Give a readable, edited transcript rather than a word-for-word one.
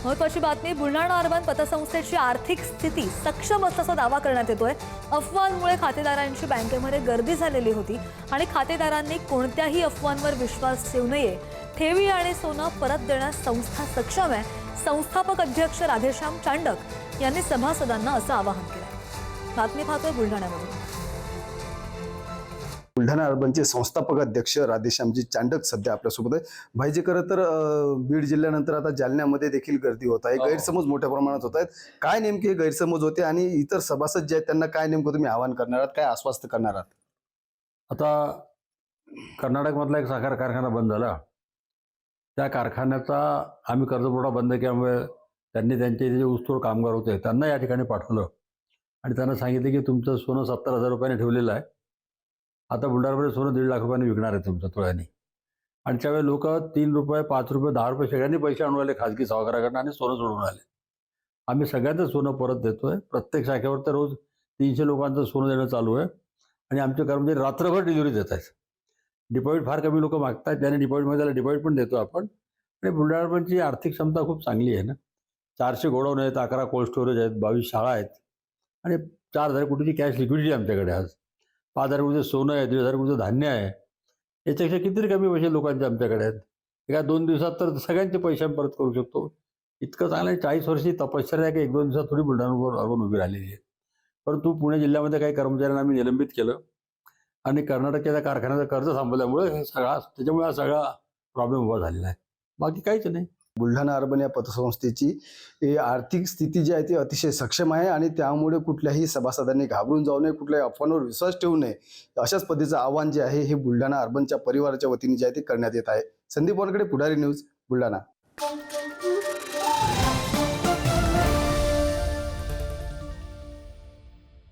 महत्वाची बातमी, बुलढाणा अर्बन पतसंस्थेची आर्थिक स्थिती सक्षम असल्याचा दावा करण्यात येतोय। अफवांमुळे खातेदारांची बँकेमध्ये गर्दी झालेली होती आणि खातेदारांनी कोणत्याही अफवांवर विश्वास ठेवू नये। ठेवी आणि सोनं परत देण्यास संस्था सक्षम आहे। संस्थापक अध्यक्ष राधेश्याम चांडक यांनी सभासदांना असं आवाहन केलं। बातमी पाहतोय बुलढाण्यामधून। बुलढाणा अर्बनचे संस्थापक अध्यक्ष राधेश्यामजी चांडक सध्या आपल्यासोबत आहे। भाईजी, खरं तर बीड जिल्ह्यानंतर आता जालन्यामध्ये देखील गर्दी होत आहे, गैरसमज मोठ्या प्रमाणात होत आहेत। काय नेमके गैरसमज होते आणि इतर सभासद जे आहेत त्यांना काय नेमकं तुम्ही आवाहन करणार आहात, काय आश्वस्त करणार आहात? आता कर्नाटकमधला एक साखर कारखाना बंद झाला, त्या कारखान्याचा आम्ही कर्जपुरवठा बंद केल्यामुळे त्यांनी त्यांचे जे ऊसतोड कामगार होते त्यांना या ठिकाणी पाठवलं आणि त्यांना सांगितलं की तुमचं सोनं 70,000 रुपयाने ठेवलेलं आहे, आता बुलढाण्यामध्ये सोनं 1.5 लाख रुपयाने विकणार आहे तुमच्या तोळ्याने। आणि त्यावेळी लोक 3 रुपये, 5 रुपये, 10 रुपये सगळ्यांनी पैसे आणून आले खाजगी सावकाराकडनं आणि सोनं सोडून आले। आम्ही सगळ्यांचं सोनं परत देतोय। प्रत्येक शाखेवर तर रोज 300 लोकांचं सोनं देणं चालू आहे आणि आमचे कर्मचारी रात्रभर डिलिव्हरी देत आहेत। डिपॉझिट फार कमी लोक मागतात, त्याने डिपॉझिटमध्ये त्याला डिपॉझिट पण देतो आपण। आणि बुलढाणाची आर्थिक क्षमता खूप चांगली आहे ना। 400 गोडाऊन आहेत, 11 कोल्ड स्टोरेज आहेत, 22 शाळा आहेत आणि 4,000 कोटीची कॅश लिक्विडिटी आमच्याकडे आज। 5,000 कोटीचं सोनं आहे, 1,500 कोटीचं धान्य आहे। याच्यापेक्षा कितीतरी कमी पैसे लोकांचे आमच्याकडे आहेत। एका 2 दिवसात तर सगळ्यांचे पैसे आम्ही परत करू शकतो। इतकं चांगलं 40 वर्षी तपश्चर्या आहे की 1-2 दिवसात थोडी बुलढाणा अर्बन उभी राहिलेली आहे। परंतु पुणे जिल्ह्यामध्ये काही कर्मचाऱ्यांना आम्ही निलंबित केलं आणि कर्नाटकच्या त्या कारखान्याचं कर्ज थांबवल्यामुळे त्याच्यामुळे हा सगळा प्रॉब्लेम उभा झालेला आहे, बाकी काहीच नाही। बुलढाणा अर्बन या पतसंस्थेची आर्थिक स्थिती जी आहे ती अतिशय सक्षम आहे आणि त्यामुळे कुठल्याही सभासदांनी घाबरून जाऊ नये, कुठल्याही अफवांवर विश्वास ठेवू नये, अशाच पद्धतीचं आवाहन जे आहे हे बुलढाणा अर्बनच्या परिवाराच्या वतीने जे आहे ते करण्यात येत आहे। संदीप वानकडे, पुढारी न्यूज, बुलढाणा।